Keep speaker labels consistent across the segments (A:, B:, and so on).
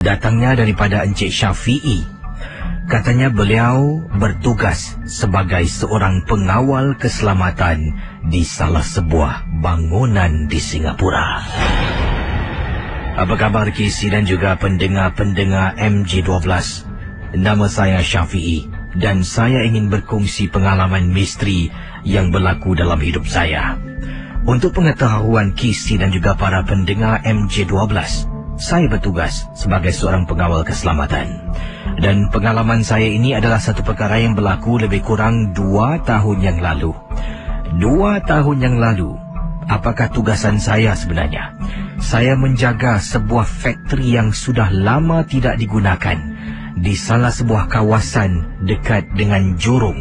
A: Datangnya daripada Encik Syafi'i. Katanya beliau bertugas sebagai seorang pengawal keselamatan di salah sebuah bangunan di Singapura. Apa khabar KC dan juga pendengar-pendengar MG12? Nama saya Syafi'i dan saya ingin berkongsi pengalaman misteri yang berlaku dalam hidup saya. Untuk pengetahuan KC dan juga para pendengar MG12, saya bertugas sebagai seorang pengawal keselamatan. Dan pengalaman saya ini adalah satu perkara yang berlaku lebih kurang 2 tahun yang lalu. 2 tahun yang lalu, apakah tugasan saya sebenarnya? Saya menjaga sebuah faktori yang sudah lama tidak digunakan di salah sebuah kawasan dekat dengan Jurong.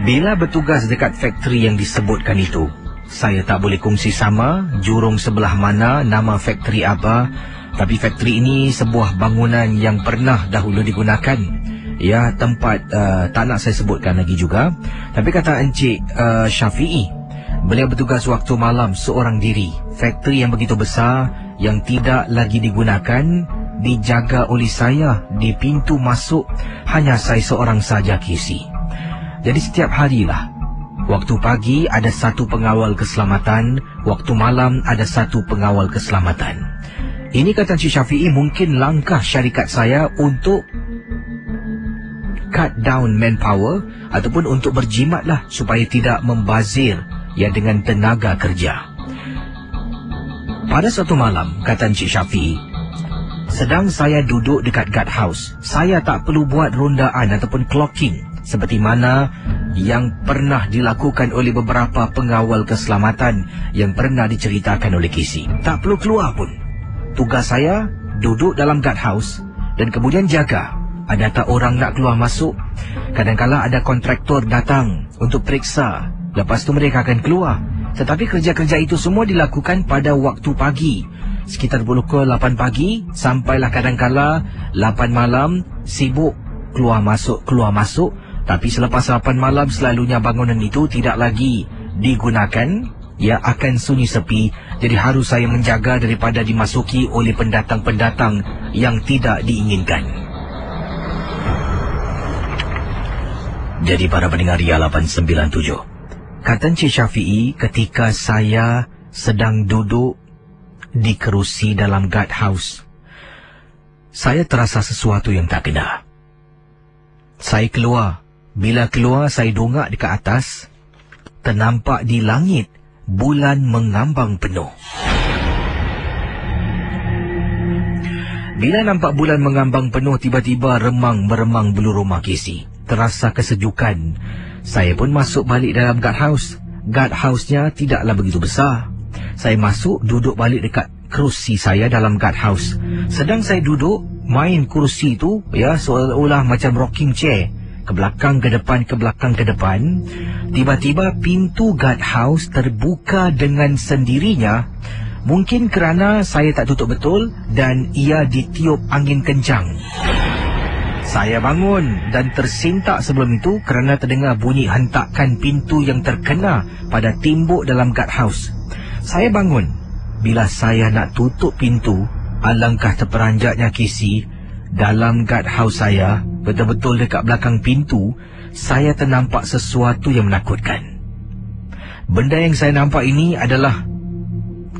A: Bila bertugas dekat faktori yang disebutkan itu, saya tak boleh kongsi sama Jurong sebelah mana, nama faktori apa. Tapi faktori ini sebuah bangunan yang pernah dahulu digunakan. Ya, tempat tak nak saya sebutkan lagi juga. Tapi kata Encik Syafi'i, beliau bertugas waktu malam seorang diri. Faktori yang begitu besar yang tidak lagi digunakan dijaga oleh saya. Di pintu masuk hanya saya seorang saja KC. Jadi setiap harilah, waktu pagi ada satu pengawal keselamatan, waktu malam ada satu pengawal keselamatan. Ini kata Encik Syafi'i mungkin langkah syarikat saya untuk cut down manpower ataupun untuk berjimatlah supaya tidak membazir ya dengan tenaga kerja. Pada suatu malam, kata Encik Syafi'i, sedang saya duduk dekat guard house. Saya tak perlu buat rondaan ataupun clocking seperti mana yang pernah dilakukan oleh beberapa pengawal keselamatan yang pernah diceritakan oleh KC. Tak perlu keluar pun. Tugas saya duduk dalam guard house dan kemudian jaga ada tak orang nak keluar masuk. Kadang-kala ada kontraktor datang untuk periksa, lepas tu mereka akan keluar. Tetapi kerja-kerja itu semua dilakukan pada waktu pagi, sekitar pukul 8 pagi sampailah kadang-kala 8 malam. Sibuk keluar masuk. Tapi selepas 8 malam selalunya bangunan itu tidak lagi digunakan, ia akan sunyi sepi. Jadi harus saya menjaga daripada dimasuki oleh pendatang-pendatang yang tidak diinginkan. Jadi para pendengar Ria 897, kata Encik Syafi'i, ketika saya sedang duduk di kerusi dalam guard house, saya terasa sesuatu yang tak kena. Saya keluar. Bila keluar, saya dongak dekat atas. Ternampak di langit bulan mengambang penuh. Bila nampak bulan mengambang penuh, tiba-tiba meremang bulu rumah KC. Terasa kesejukan. Saya pun masuk balik dalam guard house. Guard house-nya tidaklah begitu besar. Saya masuk, duduk balik dekat kerusi saya dalam guard house. Sedang saya duduk, main kerusi itu, ya, seolah-olah macam rocking chair. Ke belakang, ke depan, ke belakang, ke depan. Tiba-tiba pintu guard house terbuka dengan sendirinya. Mungkin kerana saya tak tutup betul dan ia ditiup angin kencang. Saya bangun dan tersentak sebelum itu kerana terdengar bunyi hentakan pintu yang terkena pada tembok dalam guard house. Saya bangun. Bila saya nak tutup pintu, alangkah terperanjatnya KC. Dalam guard house saya, betul-betul dekat belakang pintu, saya ternampak sesuatu yang menakutkan. Benda yang saya nampak ini adalah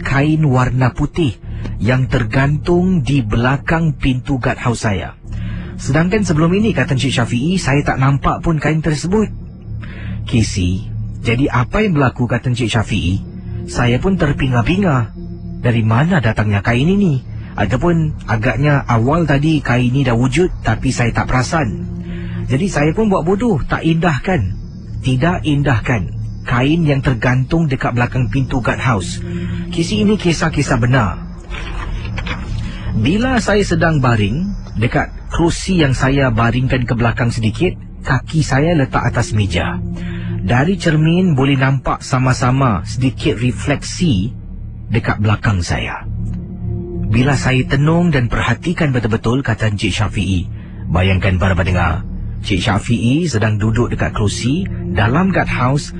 A: kain warna putih yang tergantung di belakang pintu guard house saya. Sedangkan sebelum ini, kata Encik Syafi'i, saya tak nampak pun kain tersebut. KC, jadi apa yang berlaku, kata Encik Syafi'i, saya pun terpinga-pinga. Dari mana datangnya kain ini? Ataupun agaknya awal tadi kain ini dah wujud tapi saya tak perasan. Jadi saya pun buat bodoh, tak indahkan. Tidak indahkan kain yang tergantung dekat belakang pintu guard house. Kisah ini kisah-kisah benar. Bila saya sedang baring dekat kerusi yang saya baringkan ke belakang sedikit, kaki saya letak atas meja. Dari cermin boleh nampak sama-sama sedikit refleksi dekat belakang saya. Bila saya tenung dan perhatikan betul-betul, kata Encik Syafi'i, bayangkan para pendengar, Encik Syafi'i sedang duduk dekat kerusi dalam guard house.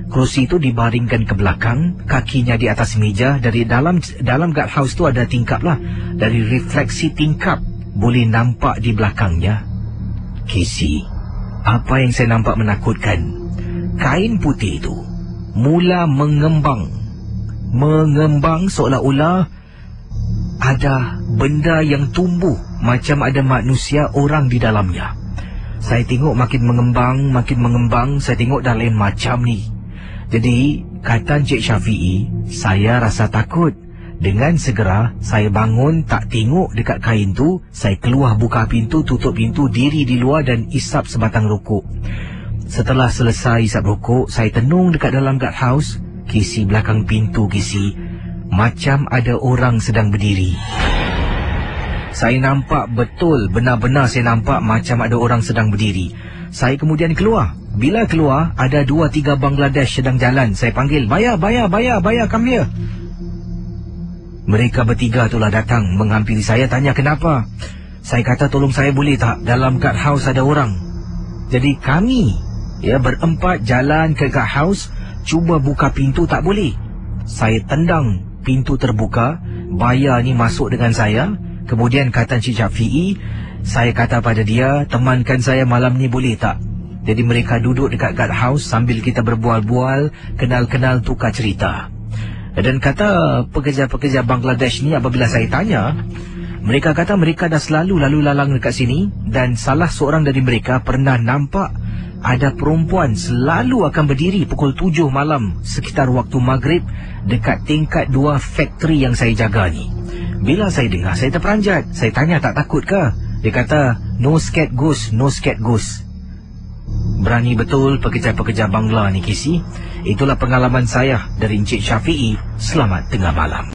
A: Kerusi itu dibaringkan ke belakang, kakinya di atas meja. Dari dalam guardhouse tu ada tingkap lah. Dari refleksi tingkap boleh nampak di belakangnya. Casey, apa yang saya nampak menakutkan. Kain putih itu mula mengembang seolah-olah ada benda yang tumbuh macam ada manusia orang di dalamnya. Saya tengok makin mengembang, saya tengok dah lain macam ni. Jadi, kata Encik Syafiee, saya rasa takut. Dengan segera, saya bangun, tak tengok dekat kain tu. Saya keluar buka pintu, tutup pintu, diri di luar dan isap sebatang rokok. Setelah selesai isap rokok, saya tenung dekat dalam guardhouse. Casey, belakang pintu, Casey, macam ada orang sedang berdiri. Saya nampak betul, benar-benar saya nampak macam ada orang sedang berdiri. Saya kemudian keluar. Bila keluar, ada 2-3 Bangladesh sedang jalan. Saya panggil, Baya, come here. Mereka bertiga itulah datang menghampiri saya, tanya kenapa. Saya kata, tolong saya boleh tak? Dalam guardhouse ada orang. Jadi kami berempat jalan ke guardhouse, cuba buka pintu, tak boleh. Saya tendang pintu terbuka. Baya ni masuk dengan saya. Kemudian kata Encik Syafiee, saya kata pada dia, temankan saya malam ni boleh tak? Jadi mereka duduk dekat guardhouse sambil kita berbual-bual, kenal-kenal, tukar cerita. Dan kata pekerja-pekerja Bangladesh ni, apabila saya tanya, mereka kata mereka dah selalu lalu lalang dekat sini. Dan salah seorang dari mereka pernah nampak ada perempuan selalu akan berdiri pukul 7 malam sekitar waktu maghrib dekat tingkat 2 factory yang saya jaga ni. Bila saya dengar, saya terperanjat. Saya tanya, tak takut ke? Dia kata, no scared ghost, no scared ghost. Berani betul pekerja-pekerja Bangla ni, Casey. Itulah pengalaman saya dari Encik Syafiee. Selamat tengah malam.